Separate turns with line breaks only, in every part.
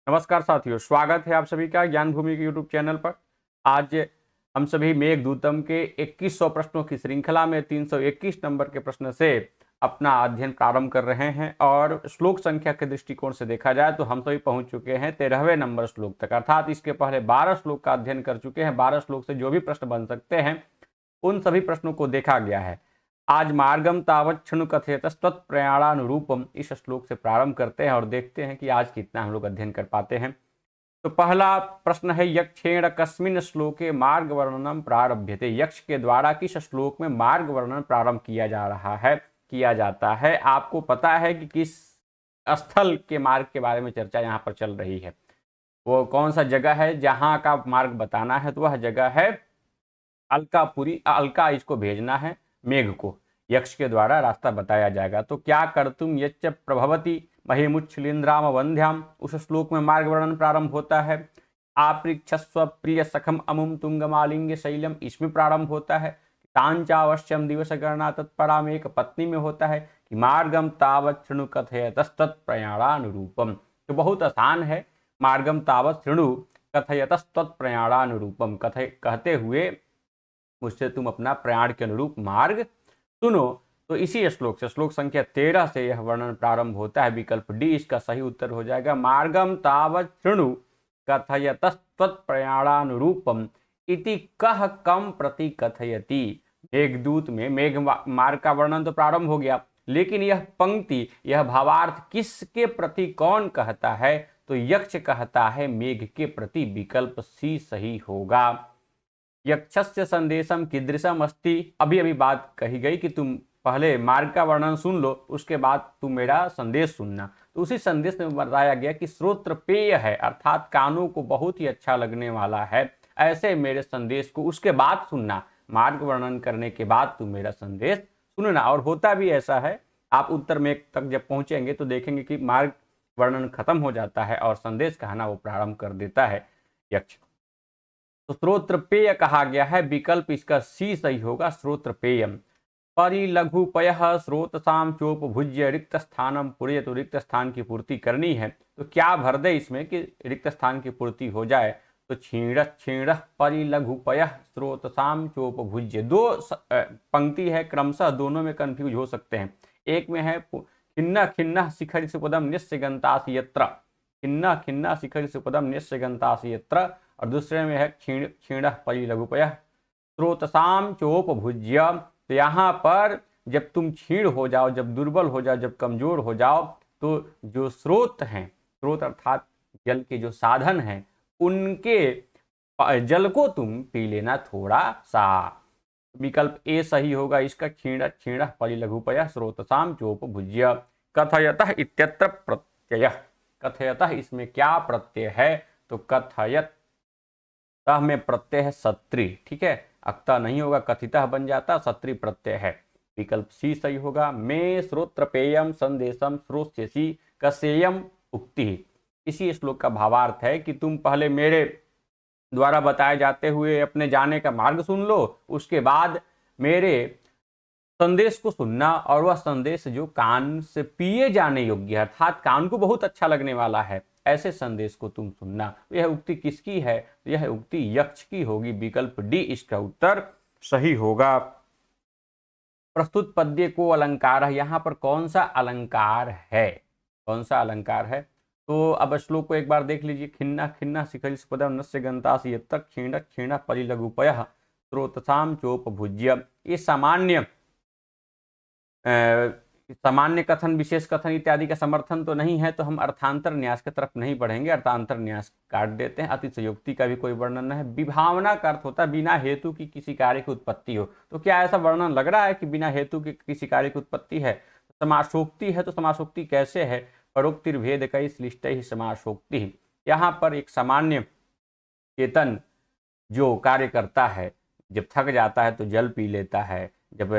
नमस्कार साथियों, स्वागत है आप सभी का ज्ञान भूमि के यूट्यूब चैनल पर। आज हम सभी मेघदूतम के 2100 प्रश्नों की श्रृंखला में 321 नंबर के प्रश्न से अपना अध्ययन प्रारंभ कर रहे हैं और श्लोक संख्या के दृष्टिकोण से देखा जाए तो हम सभी पहुंच चुके हैं 13वें नंबर श्लोक तक, अर्थात इसके पहले 12 श्लोक का अध्ययन कर चुके हैं। 12 श्लोक से जो भी प्रश्न बन सकते हैं उन सभी प्रश्नों को देखा गया है। आज मार्गम तावत् क्षणु कथयत तत्प्रयाणानुरूपम इस श्लोक से प्रारंभ करते हैं और देखते हैं कि आज कितना हम लोग अध्ययन कर पाते हैं। तो पहला प्रश्न है, यक्षेण कस्मिन् श्लोके मार्ग वर्णनम प्रारभ्यते। यक्ष के द्वारा किस श्लोक में मार्ग वर्णन प्रारंभ किया जा रहा है, किया जाता है। आपको पता है कि किस स्थल के मार्ग के बारे में चर्चा यहाँ पर चल रही है, वो कौन सा जगह है जहाँ का मार्ग बताना है। तो वह जगह है अलकापुरी। अलका इसको भेजना है, मेघ को यक्ष के द्वारा रास्ता बताया जाएगा। तो क्या कर्तुम यच्च प्रभवती महिमुच्छलिंद्राम वंध्याम, उस श्लोक में मार्ग वर्णन प्रारंभ होता है। आपृक्षस्व प्रिय सखम अमुम तुंगमालिंग शैलम, इसमें प्रारंभ होता है। तांचावश्यम दिवस गणना तत्पराम एक पत्नी में होता है कि मार्गम तावत् शृणु कथयतस्तत्प्रयाणानुरूपम। तो बहुत आसान है, मार्गम तावत् शृणु कथयतस्तत्प्रयाणानुरूपम, कहते हुए मुझसे तुम अपना प्रयाण के अनुरूप मार्ग सुनो। तो इसी श्लोक से, श्लोक संख्या 13 से यह वर्णन प्रारंभ होता है। विकल्प डी इसका सही उत्तर हो जाएगा। मार्गम तावत् शृणु कथयतस्तत्प्रयाणानुरूपम इति कह कम प्रति कथयति। मेघदूत में मेघ मार्ग का वर्णन तो प्रारंभ हो गया, लेकिन यह पंक्ति, यह भावार्थ किसके प्रति कौन कहता है? तो यक्ष कहता है मेघ के प्रति। विकल्प सी सही होगा। यक्षस्य संदेशम कीदृशम अस्ति, अभी अभी बात कही गई कि तुम पहले मार्ग का वर्णन सुन लो, उसके बाद तुम मेरा संदेश सुनना। तो उसी संदेश में बताया गया कि श्रोत्र पेय है, अर्थात कानों को बहुत ही अच्छा लगने वाला है। ऐसे मेरे संदेश को उसके बाद सुनना, मार्ग वर्णन करने के बाद तुम मेरा संदेश सुनना। और होता भी ऐसा है, आप उत्तर मेघ तक जब पहुंचेंगे तो देखेंगे कि मार्ग वर्णन खत्म हो जाता है और संदेश कहना वो प्रारंभ कर देता है यक्ष। तो श्रोत्रपेय कहा गया है। विकल्प इसका सी सही होगा, श्रोत्रपेयम। परिलघुपय स्रोतसाम चोपभुज्य रिक्त स्थानम पूरे, तो रिक्त स्थान की पूर्ति करनी है। तो क्या भर दे इसमें कि रिक्त स्थान की पूर्ति हो जाए? तो छीण छीण परिलघुपय स्रोतसाम चोपभुज्य, दो पंक्ति है, क्रमशः दोनों में कंफ्यूज हो सकते हैं। एक में है खिन्न खिन्न शिखर सुपदम निस्यगंतासि यत्र, खिन्न खिन्न शिखर सुपदम निस्यगंतासि यत्र, और दूसरे में है क्षीण क्षीण परिलघुपय स्रोतसाम चोपभुज्य। तो यहाँ पर जब तुम क्षीण हो जाओ, जब दुर्बल हो जाओ, जब कमजोर हो जाओ, तो जो स्रोत हैं, स्रोत अर्थात जल के जो साधन हैं, उनके जल को तुम पी लेना थोड़ा सा। विकल्प ए सही होगा इसका, क्षीण क्षीण परिलघुपय स्रोतसाम चोपभुज्य। कथयतः इत्यत्र प्रत्यय, कथयतः इसमें क्या प्रत्यय है? तो कथयत तह में प्रत्यय है सत्री, ठीक है, अक्ता नहीं होगा, कथितः बन जाता, सत्री प्रत्यय है। विकल्प सी सही होगा। मे श्रोत्रपेयम संदेशम श्रोष्यसि कसेयम उक्ति। इसी श्लोक का भावार्थ है कि तुम पहले मेरे द्वारा बताए जाते हुए अपने जाने का मार्ग सुन लो, उसके बाद मेरे संदेश को सुनना, और वह संदेश जो कान से पिए जाने योग्य है, अर्थात कान को बहुत अच्छा लगने वाला है, ऐसे संदेश को तुम सुनना। यह उक्ति किसकी है? यह उक्ति यक्ष की होगी। विकल्प डी इसका उत्तर सही होगा। प्रस्तुत पद्य को अलंकार है, यहाँ पर कौन सा अलंकार है? कौन सा अलंकार है? तो अब श्लोक को एक बार देख लीजिए। खिन्ना खिन्ना शिखरि सुपदम नस्य गंतासि यत्र क्षीण क्षीण परिलघुपयः स्रोतसाम चोपभुज्य। ये सामान्य कथन, विशेष कथन इत्यादि का समर्थन तो नहीं है, तो हम अर्थांतर न्यास की तरफ नहीं बढ़ेंगे, अर्थांतर न्यास काट देते हैं। अतिशयोक्ति का भी कोई वर्णन है। विभावना का अर्थ होता है बिना हेतु की किसी कार्य की उत्पत्ति हो। तो क्या ऐसा वर्णन लग रहा है कि बिना हेतु की किसी कार्य की उत्पत्ति है? समासोक्ति है। तो समासोक्ति कैसे है? परोक्तिर्भेद कई श्लिष्ट ही समासोक्ति। यहाँ पर एक सामान्य चेतन जो कार्य करता है, जब थक जाता है तो जल पी लेता है, जब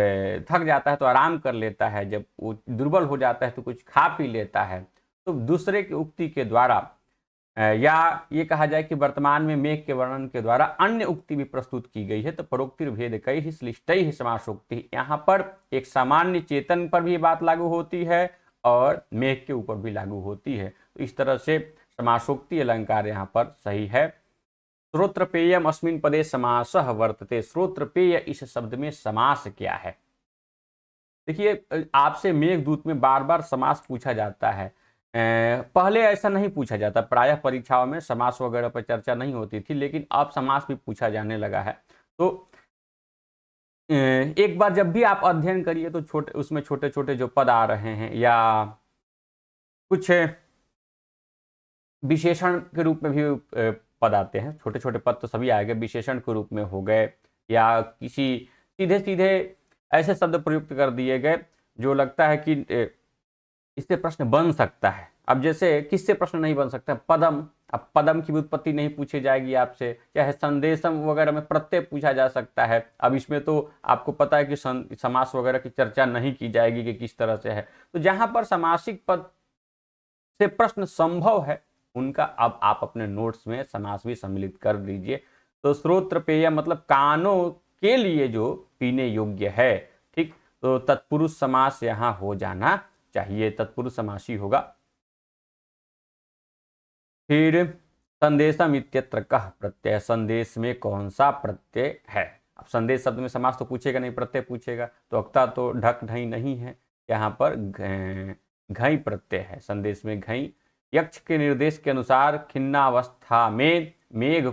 थक जाता है तो आराम कर लेता है, जब वो दुर्बल हो जाता है तो कुछ खा पी लेता है। तो दूसरे की उक्ति के द्वारा, या ये कहा जाए कि वर्तमान में मेघ के वर्णन के द्वारा अन्य उक्ति भी प्रस्तुत की गई है। तो परोक्तिर्भेद कई ही श्लिष्टै ही समासोक्ति, यहाँ पर एक सामान्य चेतन पर भी बात लागू होती है और मेघ के ऊपर भी लागू होती है। तो इस तरह से समासोक्ति अलंकार यहाँ पर सही है। श्रोत्रपेयम अस्मिन् पदे समासः वर्तते। श्रोत्रपेय इस शब्द में समास क्या है? देखिए, आपसे मेघदूत में बार बार समास पूछा जाता है। पहले ऐसा नहीं पूछा जाता, प्रायः परीक्षाओं में समास वगैरह पर चर्चा नहीं होती थी, लेकिन अब समास भी पूछा जाने लगा है। तो एक बार जब भी आप अध्ययन करिए तो उसमें छोटे छोटे जो पद आ रहे हैं या कुछ विशेषण के रूप में भी पद आते हैं, छोटे छोटे पद तो सभी आएंगे, विशेषण के रूप में हो गए या किसी सीधे सीधे ऐसे शब्द प्रयुक्त कर दिए गए जो लगता है कि इससे प्रश्न बन सकता है। अब जैसे किससे प्रश्न नहीं बन सकता? पदम। अब पदम की उत्पत्ति नहीं पूछी जाएगी आपसे, चाहे संदेशम वगैरह में प्रत्यय पूछा जा सकता है। अब इसमें तो आपको पता है कि समास वगैरह की चर्चा नहीं की जाएगी कि किस तरह से है। तो जहां पर समासिक पद से प्रश्न संभव है उनका अब आप अपने नोट्स में समास भी सम्मिलित कर दीजिए। तो श्रोत्र पेय मतलब कानों के लिए जो पीने योग्य है, ठीक। तो तत्पुरुष समास यहां हो जाना चाहिए, तत्पुरुष समासी होगा। फिर संदेशम इत्यत्र कः प्रत्यय, संदेश में कौन सा प्रत्यय है? अब संदेश शब्द में समास तो पूछेगा नहीं, प्रत्यय पूछेगा। तो अक्ता तो ढक ढई नहीं है, यहाँ पर घई प्रत्यय है। संदेश में घई। यक्ष के निर्देश के अनुसार खिन्नावस्था में मेघ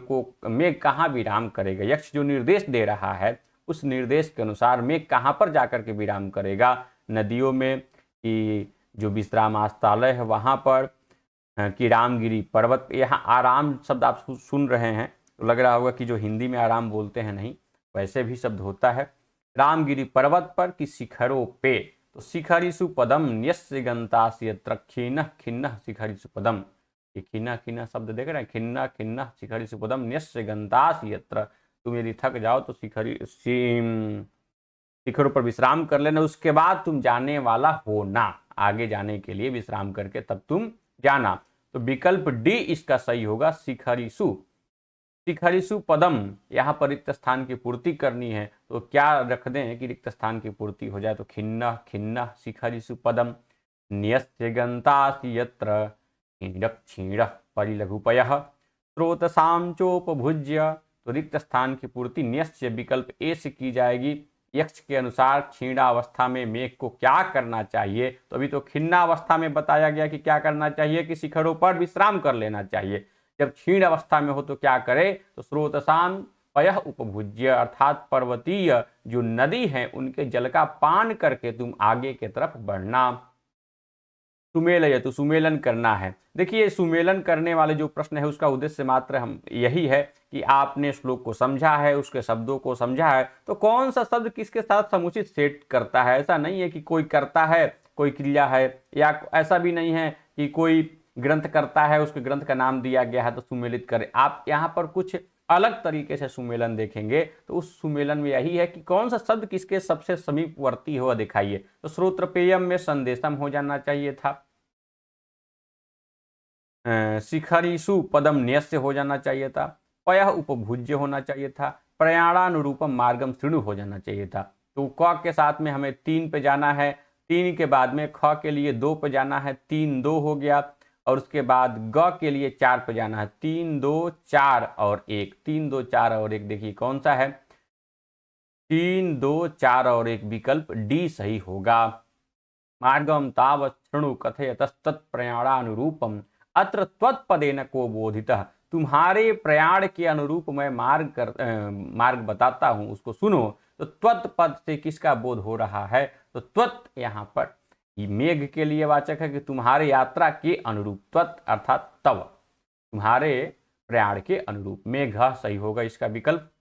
कहाँ विराम करेगा? यक्ष जो निर्देश दे रहा है उस निर्देश के अनुसार मेघ कहाँ पर जाकर के विराम करेगा? नदियों में, कि जो विश्राम आस्थालय है वहां पर, कि रामगिरी पर्वत। यहाँ आराम शब्द आप सुन रहे हैं तो लग रहा होगा कि जो हिंदी में आराम बोलते हैं, नहीं, वैसे भी शब्द होता है। रामगिरी पर्वत पर कि शिखरों पे। तो शिखरिषु पदम न्यस्य गंतासि यत्र खिन्नः खिन्नः शिखरिषु पदम। ये खिन्ना खिन्ना शब्द देख रहे हैं, खिन्ना खिन्ना शिखरिषु पदम न्यस्य गंतासि यत्र। तुम यदि थक जाओ तो शिखरों पर विश्राम कर लेना, उसके बाद तुम जाने वाला हो ना, आगे जाने के लिए विश्राम करके तब तुम जाना। तो विकल्प डी इसका सही होगा, शिखरिषु। शिखरिषु पदम, यहाँ पर रिक्त स्थान की पूर्ति करनी है तो क्या रख दें कि रिक्त स्थान की पूर्ति हो जाए? तो खिन्ना खिन्ना शिखरिषु पदम न्यस्य गंतासि यत्र क्षीण परिलघुपयः स्रोतसाम चोपभुज्य। तो रिक्त स्थान की पूर्ति न्यस्य विकल्प ए से की जाएगी। यक्ष के अनुसार क्षीणावस्था में मेघ को क्या करना चाहिए? तो अभी तो खिन्नावस्था में बताया गया कि क्या करना चाहिए, कि शिखरों पर विश्राम कर लेना चाहिए। जब क्षीण अवस्था में हो तो क्या करे? तो स्रोतसाम पयः उपभुज्य, अर्थात पर्वतीय जो नदी है उनके जल का पान करके तुम आगे की तरफ बढ़ना। सुमेलयतु, सुमेलन करना है। देखिए, सुमेलन करने वाले जो प्रश्न है उसका उद्देश्य मात्र हम यही है कि आपने श्लोक को समझा है, उसके शब्दों को समझा है, तो कौन सा शब्द किसके साथ समुचित सेट करता है। ऐसा नहीं है कि कोई करता है कोई क्रिया है, या ऐसा भी नहीं है कि कोई ग्रंथ करता है उसके ग्रंथ का नाम दिया गया है तो सुमेलित करें। आप यहाँ पर कुछ अलग तरीके से सुमेलन देखेंगे तो उस सुमेलन में यही है कि कौन सा शब्द किसके सबसे समीपवर्ती हो दिखाइए। तो श्रोत्रपेयम में संदेशम हो जाना चाहिए था, शिखरिषु पदम न्यस्य हो जाना चाहिए था, पयः उपभुज्य होना चाहिए था, प्रयाणानुरूपम मार्गम शृणु हो जाना चाहिए था। तो क के साथ में हमें 3 पे जाना है, 3 के बाद में ख के लिए 2 पे जाना है, 3 2 हो गया, और उसके बाद ग के लिए 4 पे जाना है, 3 2 4 और 1, 3 2 4 और 1। देखिए कौन सा है? 3 2 4 और 1, विकल्प डी सही होगा। मार्गम तावत् शृणु कथयतस्तत्प्रयाणानुरूपम अत्र त्वत्पदेन को बोधितः। तुम्हारे प्रयाण के अनुरूप मैं मार्ग बताता हूं, उसको सुनो। तो त्वत् पद से किसका बोध हो रहा है? तो त्वत् यहाँ पर मेघ के लिए वाचक है कि तुम्हारे यात्रा के अनुरूप, त्वत् अर्थात तव, तुम्हारे प्रयाण के अनुरूप। मेघ सही होगा इसका विकल्प।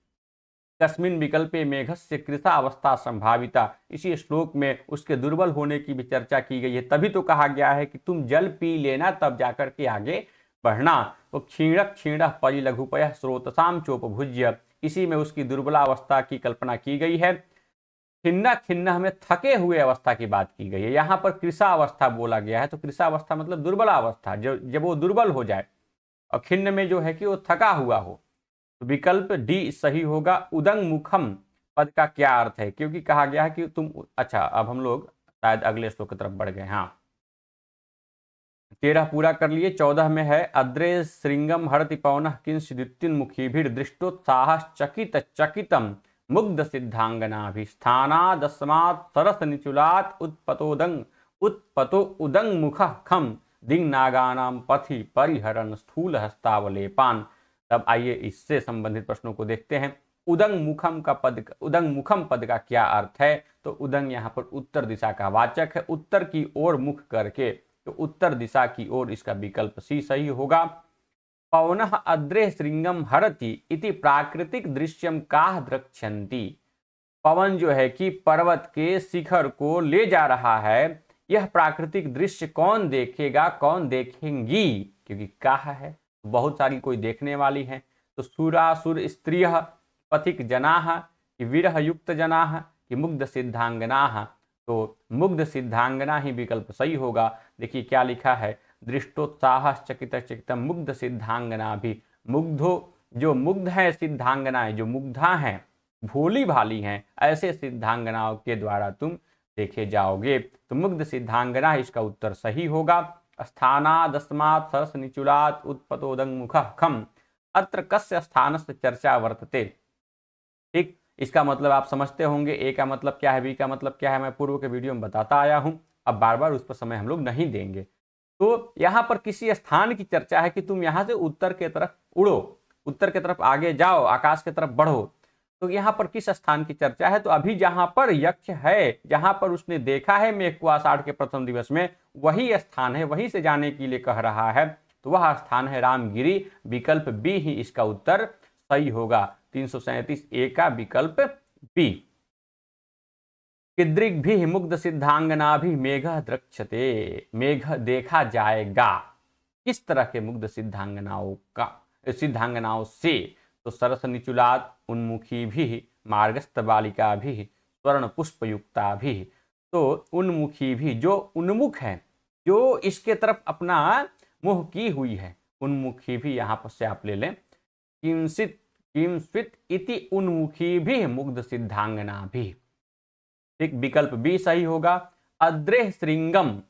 कस्मिन विकल्पे मेघस्य कृषा अवस्था संभाविता, इसी श्लोक में उसके दुर्बल होने की भी चर्चा की गई है, तभी तो कहा गया है कि तुम जल पी लेना तब जाकर के आगे बढ़ना। तो क्षीण क्षीण परिलघुपय स्रोतसाम चोपभुज्य, इसी में उसकी दुर्बलावस्था की कल्पना की गई है। खिन्ना खिन्ना में थके हुए अवस्था की बात की गई है, यहाँ पर कृषा अवस्था बोला गया है। तो कृषा अवस्था मतलब दुर्बलावस्था, जब वो दुर्बल हो जाए, और खिन्न में जो है कि वो थका हुआ हो। तो विकल्प डी सही होगा। उदंग मुखम पद का क्या अर्थ है? क्योंकि कहा गया है कि तुम, अच्छा अब हम लोग शायद अगले श्लोक की तरफ बढ़ गए। हाँ, 13 पूरा कर लिए। 14 में है अद्रे श्रृंगम हरति पवनः किंचिदुत्युन्मुखीभिः दृष्टोत्साहश्चकित चकितम मुग्ध सिद्धांगनाभिस्थानादस्मात् सरस निचुलात् उत्पतो उदंग मुख खम दिंग नागानां पथि परिहरन स्थूल हस्तावलेपान। तब आइए इससे संबंधित प्रश्नों को देखते हैं। उदंग मुखम पद का क्या अर्थ है? तो उदंग यहाँ पर उत्तर दिशा का वाचक है, उत्तर की ओर मुख करके, तो उत्तर दिशा की ओर इसका विकल्प सी सही होगा। पवनः अद्रे श्रृंगम हरति इति प्राकृतिक दृश्यम काह द्रक्ष्यन्ति। पवन जो है कि पर्वत के शिखर को ले जा रहा है, यह प्राकृतिक दृश्य कौन देखेगा, कौन देखेंगी? क्योंकि काह है, बहुत सारी कोई देखने वाली है। तो सुरासुर स्त्रियः पथिक जनाः कि विरह युक्त जनाः कि मुग्ध सिद्धांगनाः। तो मुग्ध सिद्धांगना ही विकल्प सही होगा। देखिए क्या लिखा है, दृष्टोत्साह चकित चिकितम मुग्ध सिद्धांगना भी। मुग्धो जो मुग्ध है, सिद्धांगनाएं जो मुग्धा हैं, भोली भाली हैं, ऐसे सिद्धांगनाओं के द्वारा तुम देखे जाओगे। तो मुग्ध सिद्धांगना इसका उत्तर सही होगा। स्थानादस्मात् सरस निचुलात् उत्पतोदंग मुखः खम अत्र कस्य स्थानस्य चर्चा वर्तते। ठीक, इसका मतलब आप समझते होंगे। ए का मतलब क्या है, बी का मतलब क्या है, मैं पूर्व के वीडियो में बताता आया हूं, अब बार बार उस पर समय हम लोग नहीं देंगे। तो यहाँ पर किसी स्थान की चर्चा है कि तुम यहाँ से उत्तर की तरफ उड़ो, उत्तर की तरफ आगे जाओ, आकाश की तरफ बढ़ो। तो यहाँ पर किस स्थान की चर्चा है? तो अभी जहां पर यक्ष है, जहां पर उसने देखा है मेघ को आषाढ़ के प्रथम दिवस में, वही स्थान है, वहीं से जाने के लिए कह रहा है। तो वह स्थान है रामगिरी। विकल्प बी ही इसका उत्तर सही होगा। 337 ए का विकल्प बी। किदृग्भिः मुग्ध सिद्धांगनाभिः मेघ द्रक्ष्यते। मेघ देखा जाएगा किस तरह के मुग्ध सिद्धांगनाओं से? तो सरस निचुलात उन्मुखी भी, मार्गस्थ बालिका भी, स्वर्ण पुष्पयुक्ता भी। तो उन्मुखी भी जो उन्मुख है, जो इसके तरफ अपना मुंह की हुई है, उन्मुखी भी यहाँ पर से आप ले लें। किंस्वित इति उन्मुखी भी मुग्ध सिद्धांगना भी। ठीक, विकल्प बी सही होगा। अद्रेह श्रृंगम,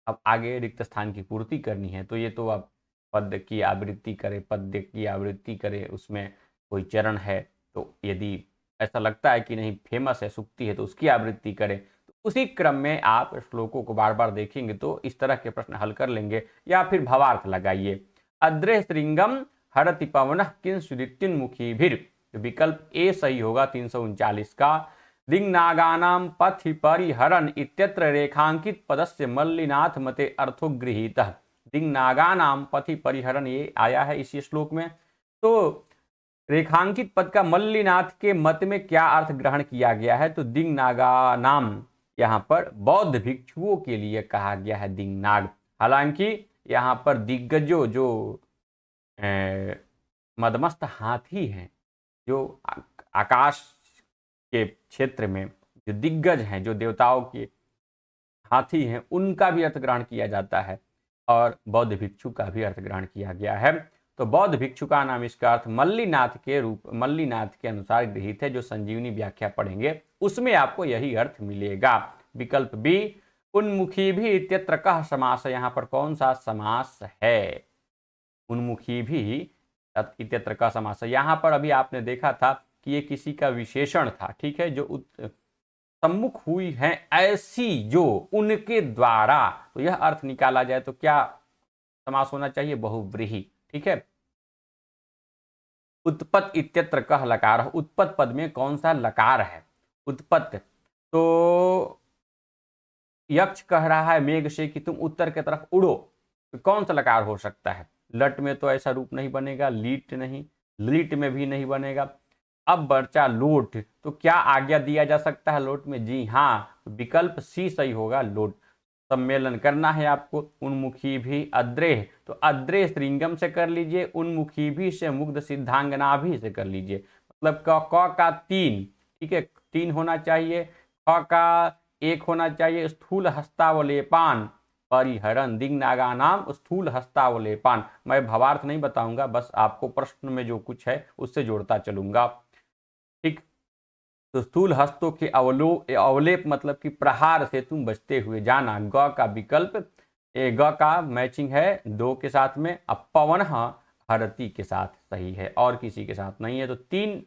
अब आगे रिक्त स्थान की पूर्ति करनी है, तो ये तो अब पद की आवृत्ति करे, पद्य की आवृत्ति करे, उसमें कोई चरण है, तो यदि ऐसा लगता है कि नहीं फेमस है, सुक्ति है, तो उसकी आवृत्ति करें। तो उसी क्रम में आप श्लोकों को बार बार देखेंगे तो इस तरह के प्रश्न हल कर लेंगे। या फिर भावार्थ लगाइए। अद्रे श्रृंगम हरति पवनः किंसुदित्युन्मुखीभिः, विकल्प ए सही होगा 339 का। दिङ्नागानां पथि परिहरन् इत्यत्र रेखांकित पदस्य मल्लिनाथ मते अर्थो गृहीतः। दिङ्नागानां पथि परिहरन ये आया है इसी श्लोक में। तो रेखांकित पद का मल्लिनाथ के मत में क्या अर्थ ग्रहण किया गया है? तो दिङ्नागानाम यहाँ पर बौद्ध भिक्षुओं के लिए कहा गया है दिङ्नाग। हालांकि यहाँ पर दिग्गजों जो मदमस्त हाथी हैं, जो आकाश के क्षेत्र में जो दिग्गज हैं, जो देवताओं के हाथी हैं, उनका भी अर्थ ग्रहण किया जाता है और बौद्ध भिक्षु का भी अर्थ ग्रहण किया गया है। तो बौद्ध भिक्षु का नाम इसका अर्थ मल्लिनाथ के अनुसार गृहीत है। जो संजीवनी व्याख्या पढ़ेंगे उसमें आपको यही अर्थ मिलेगा। विकल्प बी उन्मुखी भी इत्यत्र कह समास। यहाँ पर कौन सा समास है? उन्मुखी भी इत्यत्र का समास। यहाँ पर अभी आपने देखा था कि ये किसी का विशेषण था, ठीक है, जो सम्मुख हुई है ऐसी, जो उनके द्वारा। तो यह अर्थ निकाला जाए तो क्या समास होना चाहिए? बहुव्रीहि। ठीक है। उत्पत इत्यत्र कह लकार। उत्पत पद में कौन सा लकार है? उत्पत। तो यक्ष कह रहा है मेघ से कि तुम उत्तर की तरफ उड़ो, तो कौन सा लकार हो सकता है? लट में तो ऐसा रूप नहीं बनेगा, लीट नहीं, लीट में भी नहीं बनेगा। अब बचा लोट, तो क्या आज्ञा दिया जा सकता है लोट में? जी हाँ, विकल्प सी सही होगा, लोट। सम्मेलन करना है आपको। उन्मुखी भी अद्रेह, तो अद्रेह श्रृंगम से कर लीजिए, उन्मुखी भी से मुग्ध सिद्धांगना भी से कर लीजिए। मतलब क का 3, ठीक है, 3 होना चाहिए, ख का 1 होना चाहिए। स्थूल हस्तावलेपान परिहरन दिग्नागानाम स्थूल हस्तावलेपान। मैं भावार्थ नहीं बताऊंगा, बस आपको प्रश्न में जो कुछ है उससे जोड़ता चलूंगा। ठीक, तो स्थूल हस्तों के अवलेप मतलब कि प्रहार से तुम बचते हुए जाना। ग का विकल्प ग का मैचिंग है 2 के साथ में, अब पवन हरती के साथ सही है और किसी के साथ नहीं है। तो 3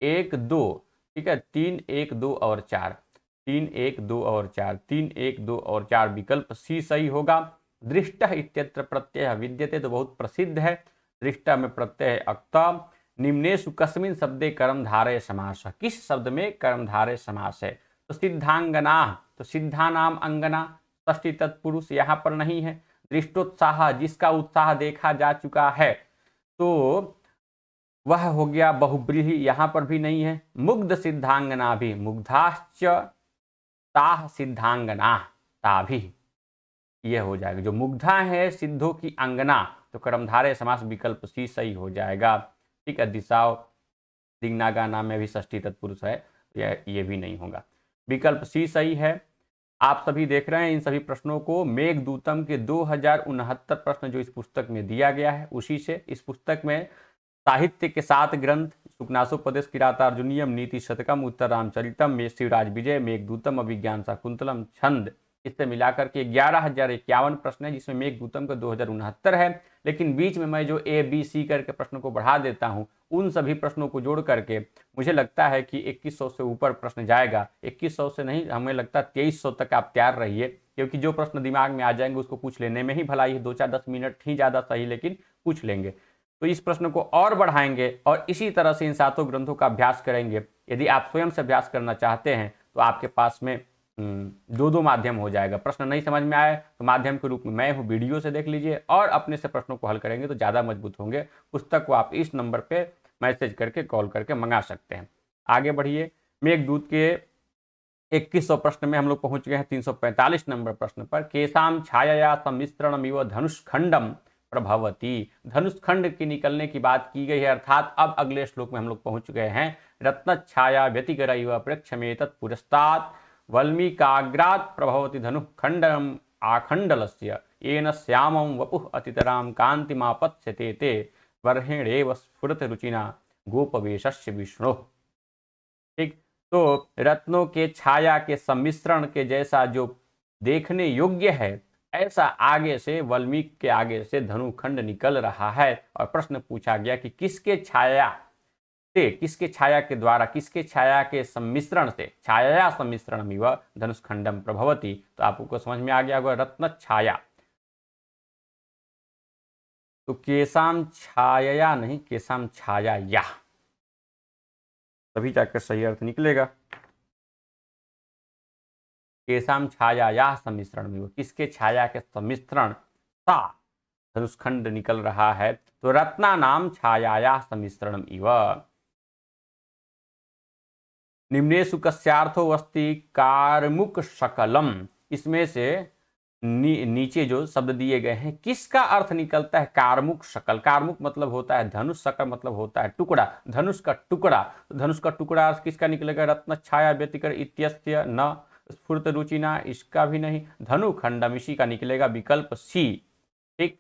1 2, ठीक है, 3 1 2 और 4, 3 1 2 और 4, 3 1 2 और 4, विकल्प सी सही होगा। दृष्टः इत्यत्र प्रत्यय विद्यते, तो बहुत प्रसिद्ध है। दृष्टा में प्रत्यय है अक्त। निम्नेषु कस्मिन् शब्दे कर्मधारय समास, किस शब्द में कर्मधारय समास है? तो सिद्धांगना, तो सिद्धा नाम अंगना, षष्ठी तत्पुरुष यहाँ पर नहीं है। दृष्टोत्साह, जिसका उत्साह देखा जा चुका है, तो वह हो गया बहुब्रीहि, यहाँ पर भी नहीं है। मुग्ध सिद्धांगना भी, मुग्धाश्च ताः सिद्धांगना, ता भी, यह हो जाएगा। जो मुग्धा है सिद्धों की अंगना, तो कर्मधारय समास विकल्प सी सही हो जाएगा। ठीक है, दिशाओ दिग्नागा नाम में भी षष्ठी तत्पुरुष है, ये भी नहीं होगा, विकल्प सी सही है। आप सभी देख रहे हैं इन सभी प्रश्नों को मेघदूतम के 2069 प्रश्न जो इस पुस्तक में दिया गया है उसी से। इस पुस्तक में साहित्य के 7 ग्रंथ, शुकनासोपदेश, किरातार्जुनीयम, नीति शतकम, उत्तर रामचरितम, में शिवराज विजय, मेघदूतम, अभिज्ञान शाकुंतलम, छंद, इससे मिलाकर के 11,051 प्रश्न है, जिसमें मेघदूतम का 2069 है। लेकिन बीच में मैं जो ए बी सी करके प्रश्नों को बढ़ा देता हूं, उन सभी प्रश्नों को जोड़ करके मुझे लगता है कि 2100 से ऊपर प्रश्न जाएगा। 2100 से नहीं, हमें लगता है 2300 तक आप तैयार रहिए, क्योंकि जो प्रश्न दिमाग में आ जाएंगे उसको पूछ लेने में ही भलाई है। 2-4-10 मिनट ही ज़्यादा सही, लेकिन पूछ लेंगे। तो इस प्रश्न को और बढ़ाएंगे और इसी तरह से इन 7 ग्रंथों का अभ्यास करेंगे। यदि आप स्वयं से अभ्यास करना चाहते हैं तो आपके पास में 2 माध्यम हो जाएगा। प्रश्न नहीं समझ में आए तो माध्यम के रूप में मैं हूँ, वीडियो से देख लीजिए, और अपने से प्रश्नों को हल करेंगे तो ज़्यादा मजबूत होंगे। पुस्तक को आप इस नंबर पर मैसेज करके, कॉल करके मंगा सकते हैं। आगे बढ़िए, मेघदूत के 2100 प्रश्न में हम लोग पहुंच गए हैं 345 नंबर प्रश्न पर। केशाम छाया सम्मिश्रणमिव धनुष्खंडम प्रभवती, धनुष्खंड के निकलने की बात की गई है, अर्थात अब अगले श्लोक में हम लोग पहुंच गए हैं। रत्न छाया व्यतिकरैव प्रेक्षमेतत् पुरस्तात् वल्मीकाग्रात् प्रभवति धनुःखंडम आखंडलस्य येन श्यामं वपुः अतितरां कांतिमापत्स्यते ते वर्हेणेव स्फुरत रुचिना गोपवेशस्य विष्णु। ठीक, तो रत्नों के छाया के सम्मिश्रण के जैसा जो देखने योग्य है, ऐसा आगे से वाल्मीकि के आगे से धनुखंड निकल रहा है। और प्रश्न पूछा गया कि किसके छाया से, किसके छाया के द्वारा, किसके छाया के सम्मिश्रण से, छाया सम्मिश्रणमिव धनुष्खंडम प्रभवती। तो आपको समझ में आ गया होगा, रत्न छाया, तो केशाम छाया नहीं, केशाम छाया या, तभी जाकर सही अर्थ निकलेगा। केशाम छाया या सम्मिश्रण में, किसके छाया के सम्मिश्रण सा धनुष्खंड निकल रहा है, तो रत्ना नाम छाया सम्मिश्रणम इव। निम्नेषु कस्यार्थो अस्ति कार्मुक शकलम, इसमें से नीचे जो शब्द दिए गए हैं किसका अर्थ निकलता है कार्मुक शकल। कार्मुक मतलब होता है धनुष, शकल मतलब होता है टुकड़ा, धनुष का टुकड़ा। धनुष का टुकड़ा अर्थ किसका निकलेगा, रत्न छाया व्यतिकर इत्यस्य न स्फुरत रुचिना, इसका भी नहीं। धनुखंडम, इसी का निकलेगा विकल्प सी। ठीक,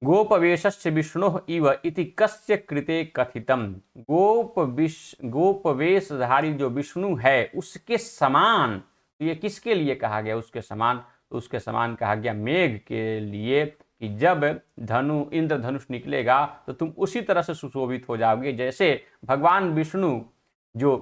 गोपवेशस्य विष्णु इव इति कस्य कृते कथितम, गोपवेशधारी जो विष्णु है उसके समान, तो ये किसके लिए कहा गया उसके समान, तो उसके समान कहा गया मेघ के लिए, कि जब इंद्रधनुष निकलेगा तो तुम उसी तरह से सुशोभित हो जाओगे जैसे भगवान विष्णु जो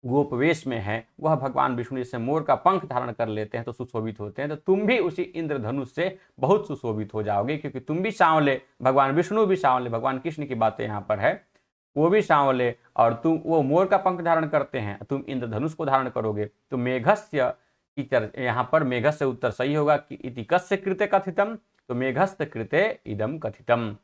गोपवेश में है, वह भगवान विष्णु जैसे मोर का पंख धारण कर लेते हैं तो सुशोभित होते हैं, तो तुम भी उसी इंद्रधनुष से बहुत सुशोभित हो जाओगे, क्योंकि तुम भी सांवले, भगवान विष्णु भी सांवले, भगवान कृष्ण की बातें यहाँ पर है, वो भी सांवले, और तुम, वो मोर का पंख धारण करते हैं, तुम इंद्रधनुष को धारण करोगे। तो मेघस्य की यहाँ पर मेघस्य उत्तर सही होगा कि इति कस्य कृते कथितम, तो मेघस्य कृते इदम कथितम।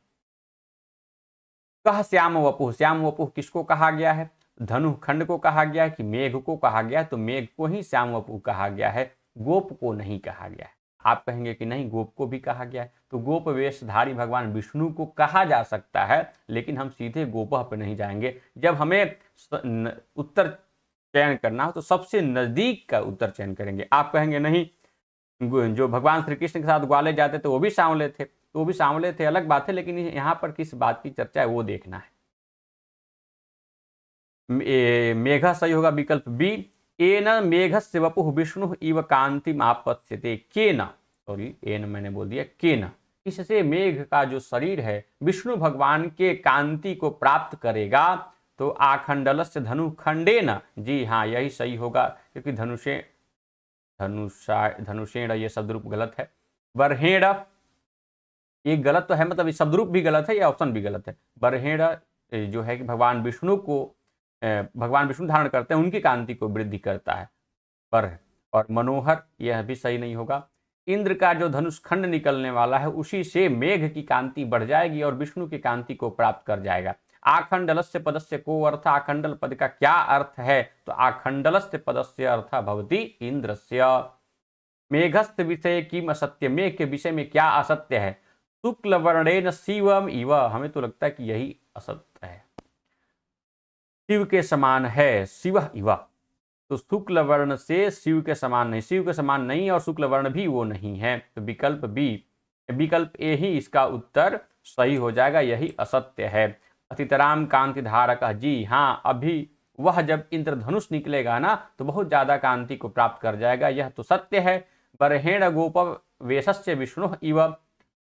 कह श्याम वपुः, श्याम वपुः किसको कहा गया है, धनुखंड को कहा गया है कि मेघ को कहा गया है, तो मेघ को ही श्याम वपुः कहा गया है, गोप को नहीं कहा गया है। आप कहेंगे कि नहीं गोप को भी कहा गया है, तो गोप वेशधारी भगवान विष्णु को कहा जा सकता है, लेकिन हम सीधे गोपह पर नहीं जाएंगे। जब हमें उत्तर चयन करना हो तो सबसे नजदीक का उत्तर चयन करेंगे। आप कहेंगे नहीं, जो भगवान श्री कृष्ण के साथ ग्वाले जाते थे वो भी सांवले थे, तो वो भी सांवले थे अलग बात है, लेकिन यहाँ पर किस बात की चर्चा है वो देखना है। मेघ सही होगा विकल्प बी। केन मेघस्य वपुः विष्णु इव कांतिम आपत्स्यते, केन, सॉरी एन मैंने बोल दिया, केन, इससे मेघ का जो शरीर है विष्णु भगवान के कांति को प्राप्त करेगा। तो आखंडलस्य धनुखंडेन, जी हाँ यही सही होगा, क्योंकि धनुषेण ये शब्द रूप गलत है। बरहेण ये गलत तो है, मतलब शब्द रूप भी गलत है, ये ऑप्शन भी गलत है। बरहेण जो है कि भगवान विष्णु धारण करते हैं, उनकी कांति को वृद्धि करता है पर। और मनोहर यह भी सही नहीं होगा। इंद्र का जो धनुष खंड निकलने वाला है उसी से मेघ की कांति बढ़ जाएगी और विष्णु की कांति को प्राप्त कर जाएगा। आखंडलस्य पदस्य को अर्थ, आखंडल पद का क्या अर्थ है? तो आखंडलस्य पदस्य अर्थ भवति इंद्रस्य। मेघस्थ विषय किम असत्य, मेघ के विषय में क्या असत्य है? शुक्ल वर्णेन शिवम इव, हमें तो लगता है कि यही असत्य है, शिव के समान है, शिव इव। तो शुक्ल वर्ण से शिव के समान नहीं, शिव के समान नहीं और शुक्ल वर्ण भी वो नहीं है। तो विकल्प बी, विकल्प ए ही इसका उत्तर सही हो जाएगा, यही असत्य है। अतितराम कांति धारक, जी हाँ, अभी वह जब इंद्रधनुष निकलेगा ना तो बहुत ज्यादा कांति को प्राप्त कर जाएगा, यह तो सत्य है। बरहेण गोप वेशस्य विष्णु इव,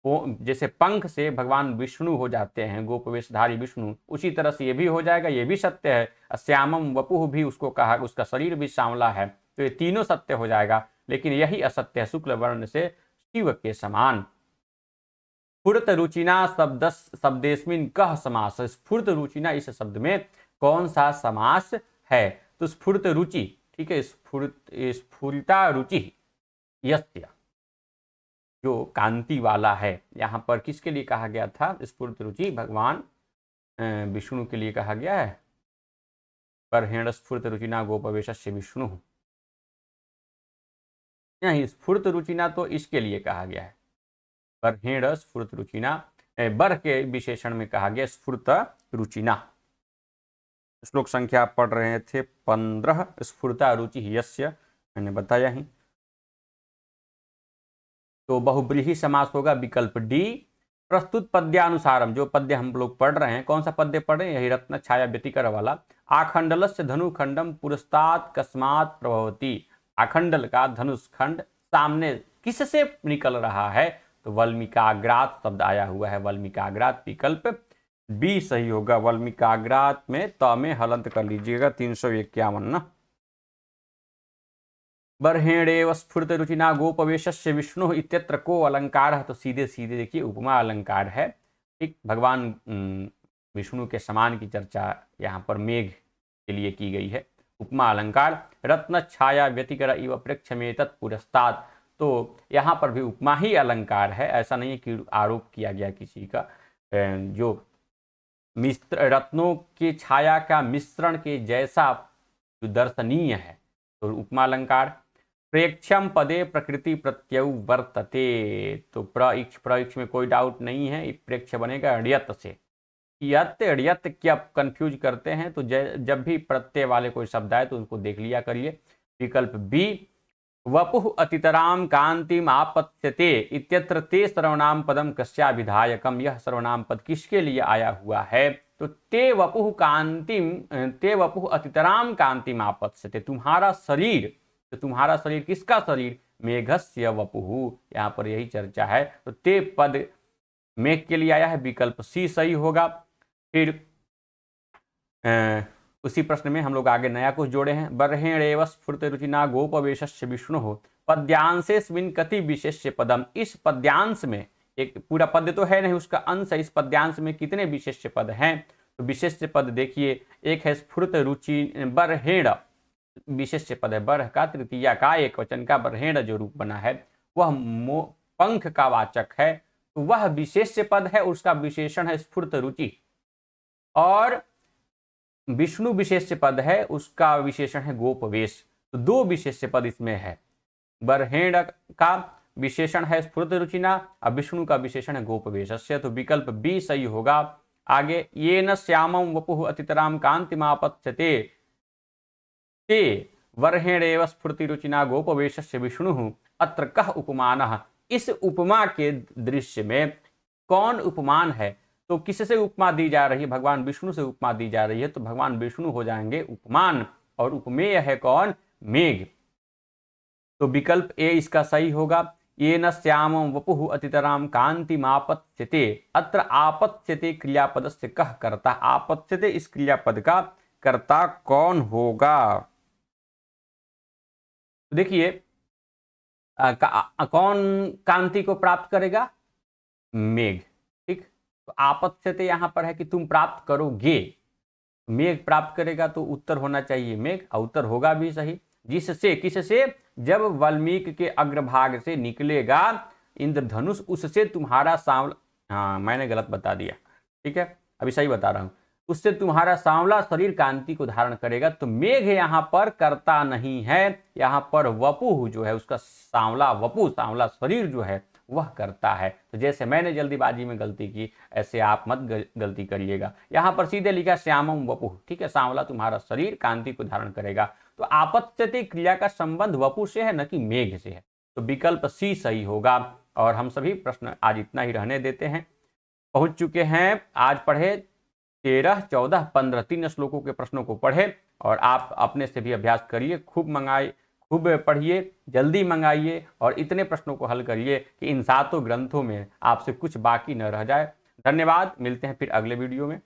जैसे पंख से भगवान विष्णु हो जाते हैं, गोप वेशधारी विष्णु, उसी तरह से ये भी हो जाएगा, ये भी सत्य है। श्यामम वपुः भी उसको कहा, उसका शरीर भी सांवला है, तो ये तीनों सत्य हो जाएगा, लेकिन यही असत्य है, शुक्ल वर्ण से शिव के समान। स्फुरत रुचिना शब्देस्मिन् कः समास, स्फुरत रुचिना इस शब्द में कौन सा समास है? तो स्फुरत रुचि, ठीक है, स्फुरिता रुचि यस्य, जो कांति वाला है, यहाँ पर किसके लिए कहा गया था स्फुरत रुचि? भगवान विष्णु के लिए कहा गया है। बरहेण स्फुरत रुचिना गोपवेशस्य विष्णु, नहीं, स्फुरत रुचिना तो इसके लिए कहा गया है, बरहेण स्फुरत रुचिना, बर के विशेषण में कहा गया स्फुरत रुचिना। श्लोक संख्या पढ़ रहे थे 15, स्फुरता रुचि यस्य, मैंने बताया ही। तो बहुब्रीहि समास होगा विकल्प डी। प्रस्तुत पद्यानुसारम, जो पद्य हम लोग पढ़ रहे हैं, कौन सा पद्य पढ़ रहे हैं? यही रत्न छाया व्यतिकर वाला। आखंडलस्य धनुखंडम पुरस्तात् कस्मात् प्रभवति, आखंडल का धनुष खंड सामने किससे निकल रहा है? तो वल्मीकाग्रात शब्द आया हुआ है, वल्मीकाग्रात, विकल्प बी सही होगा। वल्मीकाग्रात में त में हलंत कर लीजिएगा, 351 ना। बरहेणेव स्फुरत रुचिना गोपवेशस्य विष्णु इत्यत्र को अलंकार है, तो सीधे सीधे देखिए उपमा अलंकार है, ठीक। भगवान विष्णु के समान की चर्चा यहाँ पर मेघ के लिए की गई है, उपमा अलंकार। रत्न छाया व्यतिकर इव प्रेक्षमेतत् पुरस्तात्, तो यहाँ पर भी उपमा ही अलंकार है, ऐसा नहीं है कि आरोप किया गया किसी का। जो रत्नों की छाया का मिश्रण के जैसा जो दर्शनीय है, तो उपमा अलंकार। प्रेक्षम पदे प्रकृति प्रत्यय वर्तते, तो प्रइक्ष में कोई डाउट नहीं है, प्रेक्ष बनेगा ण्यत से। यत ण्यत क्या कंफ्यूज करते हैं, तो जब भी प्रत्यय वाले कोई शब्द आए तो उनको देख लिया करिए। विकल्प बी, वपुः अतितराम कांतिम आपत्स्यते इत्यत्र ते सर्वनाम पदम कस्याभिधायकम, यह सर्वनाम पद किसके लिए आया हुआ है? तो ते वपुः अतितराम कांतिम आपत्स्यते, तुम्हारा शरीर, तो तुम्हारा शरीर किसका शरीर? मेघस्य वपुः, यहाँ पर यही चर्चा है, तो ते पद मेघ के लिए आया है, विकल्प सी सही होगा। फिर उसी प्रश्न में हम लोग आगे नया कुछ जोड़े हैं। बरहेणेव स्फुरत रुचिना गोपवेशस्य विष्णु पद्यांशेस्मिन् कति विशेष्य पदम, इस पद्यांश में, एक पूरा पद्य तो है नहीं, उसका अंश है, इस पद्यांश में कितने विशेष्य पद हैं? तो विशेष्य पद देखिए, एक है स्फुरत रुचि, बरहेण विशेष्य पद है, बरह का तृतीया का एक वचन का बरहेण जो रूप बना है वह पंख का वाचक है, तो वह विशेष्य पद है, उसका विशेषण है स्फुरत रुचि। और विष्णु विशेष्य पद है, उसका विशेषण है गोपवेश, तो दो विशेष्य पद इसमें है। बरहेण का विशेषण है स्फुरत रुचिना और विष्णु का विशेषण है गोपवेशस्य, तो विकल्प बी सही होगा। आगे येन श्यामं वपुः अतितराम कांतिमापत्स्यते ते बरहेणेव स्फुरति रुचिना गोपवेशस्य विष्णु अत्र कः उपमानः, इस उपमा के दृश्य में कौन उपमान है? तो किससे उपमा दी जा रही है? भगवान विष्णु से उपमा दी जा रही है, तो भगवान विष्णु हो जाएंगे उपमान, और उपमेय है कौन? मेघ, तो विकल्प ए इसका सही होगा। येन श्यामं वपुः अतितरां कांतिमापत्स्यते। अत्र आपत्स्यते क्रियापदस्य कः कर्ता। आपत्स्यते इस क्रियापद का कर्ता कौन होगा। देखिए कौन कांति को प्राप्त करेगा, मेघ। ठीक, तो आपत्स्यते यहां पर है कि तुम प्राप्त करोगे, मेघ प्राप्त करेगा तो उत्तर होना चाहिए मेघ, और उत्तर होगा भी सही। जिससे, किससे, जब वाल्मीकि के अग्रभाग से निकलेगा इंद्रधनुष, उससे तुम्हारा सांवला, हाँ मैंने गलत बता दिया, ठीक है अभी सही बता रहा हूं, उससे तुम्हारा सांवला शरीर कांति को धारण करेगा। तो मेघ यहां पर कर्ता नहीं है, यहां पर वपु जो है उसका सांवला वपु, सांवला शरीर जो है वह करता है। तो जैसे मैंने जल्दीबाजी में गलती की, ऐसे आप मत गलती करिएगा। यहां पर सीधे लिखा श्यामम वपु, ठीक है, सांवला तुम्हारा शरीर कांति को धारण करेगा। तो आपत्स्यते क्रिया का संबंध वपु से है, न कि मेघ से है। तो विकल्प सी सही होगा। और हम सभी प्रश्न आज इतना ही रहने देते हैं। पहुंच चुके हैं, आज पढ़े 13, 14, 15 3 श्लोकों के प्रश्नों को पढ़े, और आप अपने से भी अभ्यास करिए, खूब मंगाइए, खूब पढ़िए, जल्दी मंगाइए और इतने प्रश्नों को हल करिए कि इन 7 ग्रंथों में आपसे कुछ बाकी न रह जाए। धन्यवाद, मिलते हैं फिर अगले वीडियो में।